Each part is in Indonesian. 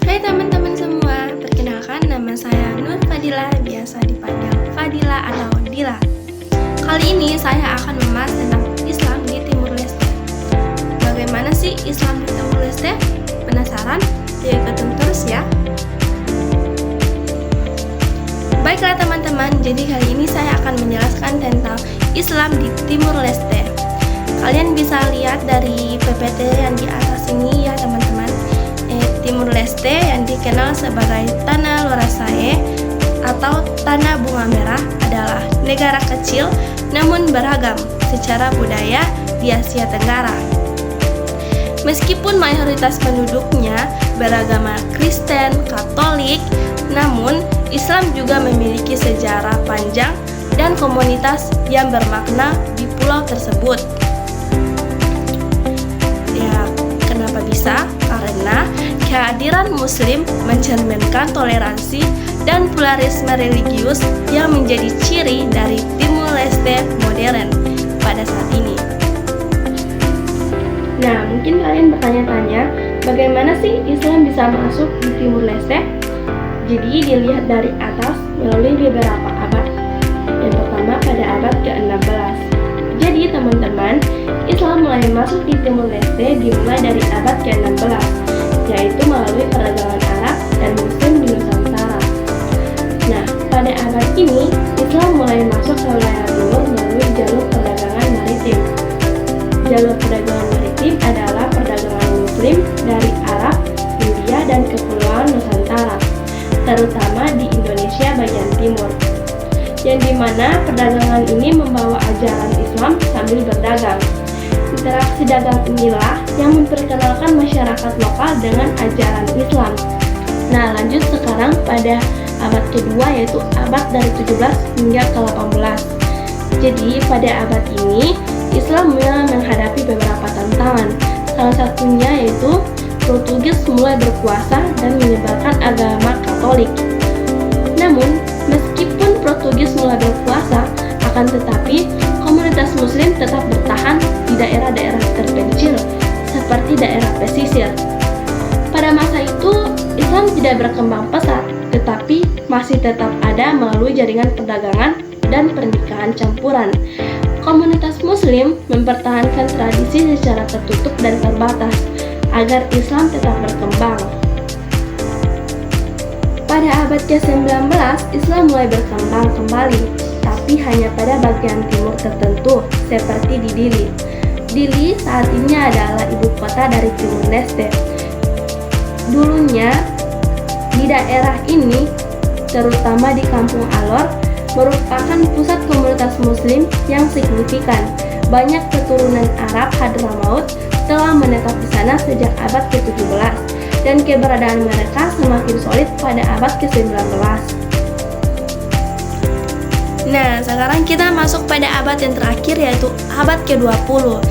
Hai teman-teman semua, perkenalkan nama saya Nur Fadila, biasa dipanggil Fadila atau Dila. Kali ini saya akan membahas tentang Islam di Timur Leste. Bagaimana sih Islam di Timur Leste? Penasaran? Yuk ikutin terus ya. Baiklah teman-teman, jadi kali ini saya akan menjelaskan tentang Islam di Timur Leste. Kalian bisa lihat dari PPT yang di atas ini ya teman-teman. Timur Leste yang dikenal sebagai Tanah Lorasae atau Tanah Bunga Merah adalah negara kecil namun beragam secara budaya di Asia Tenggara. Meskipun mayoritas penduduknya beragama Kristen, Katolik, namun Islam juga memiliki sejarah panjang dan komunitas yang bermakna di pulau tersebut. Ya, kenapa bisa? Karena kehadiran Muslim mencerminkan toleransi dan pluralisme religius yang menjadi ciri dari Timur Leste modern pada saat ini. Nah, mungkin kalian bertanya-tanya, bagaimana sih Islam bisa masuk di Timur Leste? Jadi dilihat dari atas melalui beberapa abad. Yang pertama pada abad ke-16. Jadi teman-teman, Islam mulai masuk di Timur Leste dimulai dari abad ke-16, yaitu melalui perdagangan Arab dan Muslim di Nusantara. Nah, pada abad ini, Islam mulai masuk ke wilayah timur melalui jalur perdagangan maritim. Jalur perdagangan maritim adalah perdagangan Muslim dari Arab, India, dan Kepulauan Nusantara, terutama di Indonesia bagian timur, yang dimana perdagangan ini membawa ajaran Islam sambil berdagang. Interaksi dagang inilah yang memperkenalkan masyarakat lokal dengan ajaran Islam. Nah, lanjut sekarang pada abad kedua, yaitu abad dari 17 hingga ke-18. Jadi pada abad ini Islam mulai menghadapi beberapa tantangan. Salah satunya yaitu Portugis mulai berkuasa dan menyebarkan agama Katolik. Namun, meskipun Portugis mulai berkuasa, akan tetapi komunitas Muslim tetap bertahan di daerah-daerah terpencil seperti daerah pesisir. Pada masa itu, Islam tidak berkembang pesat, tetapi masih tetap ada melalui jaringan perdagangan dan pernikahan campuran. Komunitas Muslim mempertahankan tradisi secara tertutup dan terbatas agar Islam tetap berkembang. Pada abad ke-19, Islam mulai berkembang kembali, tapi hanya pada bagian timur tertentu, seperti di Dili. Dili saat ini adalah ibu kota dari Timur Leste. Dulunya, di daerah ini, terutama di Kampung Alor, merupakan pusat komunitas Muslim yang signifikan. Banyak keturunan Arab Hadramaut telah menetap di sana sejak abad ke-17, dan keberadaan mereka semakin solid pada abad ke-19. Nah, sekarang kita masuk pada abad yang terakhir, yaitu abad ke-20.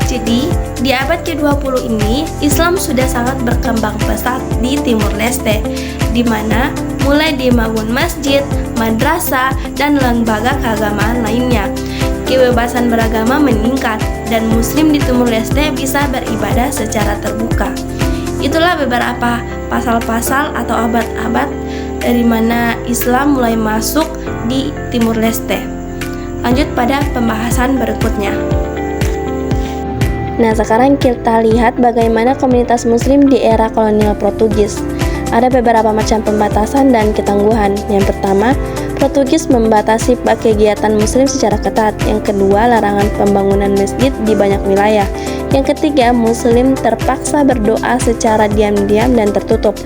Jadi, di abad ke-20 ini, Islam sudah sangat berkembang pesat di Timur Leste, di mana mulai dibangun masjid, madrasah, dan lembaga keagamaan lainnya. Kebebasan beragama meningkat, dan Muslim di Timur Leste bisa beribadah secara terbuka. Itulah beberapa pasal-pasal atau abad-abad dari mana Islam mulai masuk di Timur Leste. Lanjut pada pembahasan berikutnya. Nah, sekarang kita lihat bagaimana komunitas Muslim di era kolonial Portugis. Ada beberapa macam pembatasan dan ketangguhan. Yang pertama, Portugis membatasi kegiatan Muslim secara ketat. Yang kedua, larangan pembangunan masjid di banyak wilayah. Yang ketiga, Muslim terpaksa berdoa secara diam-diam dan tertutup.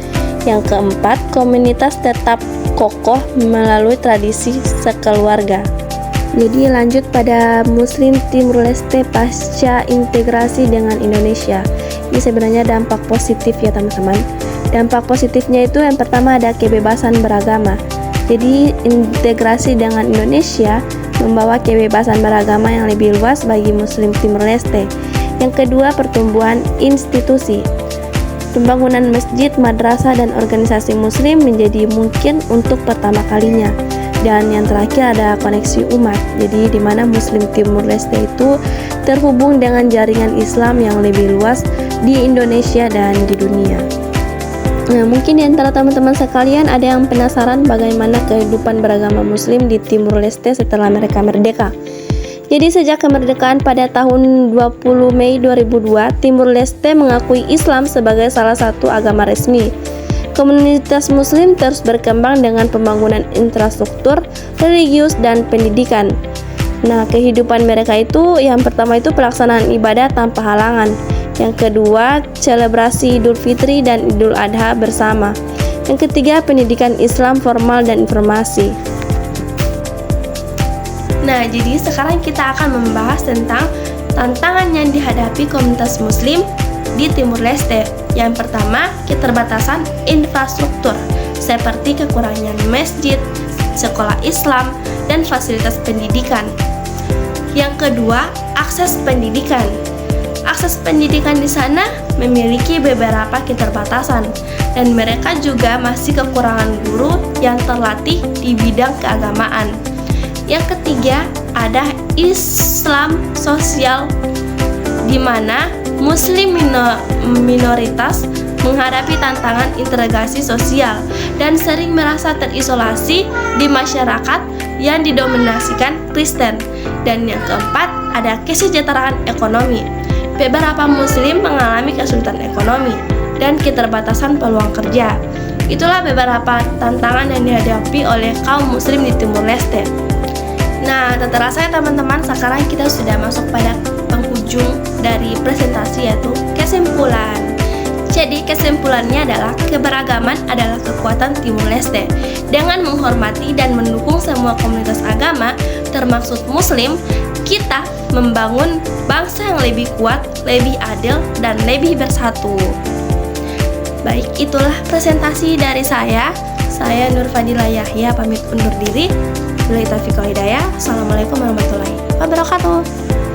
Yang keempat, komunitas tetap kokoh melalui tradisi sekeluarga. Jadi lanjut pada Muslim Timur Leste pasca integrasi dengan Indonesia. Ini sebenarnya dampak positif ya teman-teman. Dampak positifnya itu yang pertama ada kebebasan beragama. Jadi integrasi dengan Indonesia membawa kebebasan beragama yang lebih luas bagi Muslim Timur Leste. Yang kedua, pertumbuhan institusi. Pembangunan masjid, madrasah, dan organisasi Muslim menjadi mungkin untuk pertama kalinya. Dan yang terakhir ada koneksi umat. Jadi di mana Muslim Timur Leste itu terhubung dengan jaringan Islam yang lebih luas di Indonesia dan di dunia. Nah, mungkin di antara teman-teman sekalian ada yang penasaran bagaimana kehidupan beragama Muslim di Timur Leste setelah mereka merdeka. Jadi sejak kemerdekaan pada tahun 20 Mei 2002, Timur Leste mengakui Islam sebagai salah satu agama resmi. Komunitas Muslim terus berkembang dengan pembangunan infrastruktur, religius, dan pendidikan. Nah, kehidupan mereka itu yang pertama itu pelaksanaan ibadah tanpa halangan. Yang kedua, selebrasi Idul Fitri dan Idul Adha bersama. Yang ketiga, pendidikan Islam formal dan informasi. Nah, jadi sekarang kita akan membahas tentang tantangan yang dihadapi komunitas Muslim di Timur Leste. Yang pertama, keterbatasan infrastruktur seperti kekurangan masjid, sekolah Islam, dan fasilitas pendidikan. Yang kedua, akses pendidikan. Akses pendidikan di sana memiliki beberapa keterbatasan dan mereka juga masih kekurangan guru yang terlatih di bidang keagamaan. Yang ketiga, ada Islam sosial di mana Muslim minoritas menghadapi tantangan integrasi sosial dan sering merasa terisolasi di masyarakat yang didominasikan Kristen. Dan yang keempat, ada kesejahteraan ekonomi. Beberapa Muslim mengalami kesulitan ekonomi dan keterbatasan peluang kerja. Itulah beberapa tantangan yang dihadapi oleh kaum Muslim di Timur Leste. Nah, tak terasa ya teman-teman, sekarang kita sudah masuk pada penghujung dari presentasi, yaitu kesimpulan. Jadi kesimpulannya adalah keberagaman adalah kekuatan Timur Leste. Dengan menghormati dan mendukung semua komunitas agama, termasuk Muslim, kita membangun bangsa yang lebih kuat, lebih adil, dan lebih bersatu. Baik, itulah presentasi dari saya. Saya Nur Fadila Yahya pamit undur diri. Wabillahi taufiq wal hidayah. Assalamualaikum warahmatullahi wabarakatuh.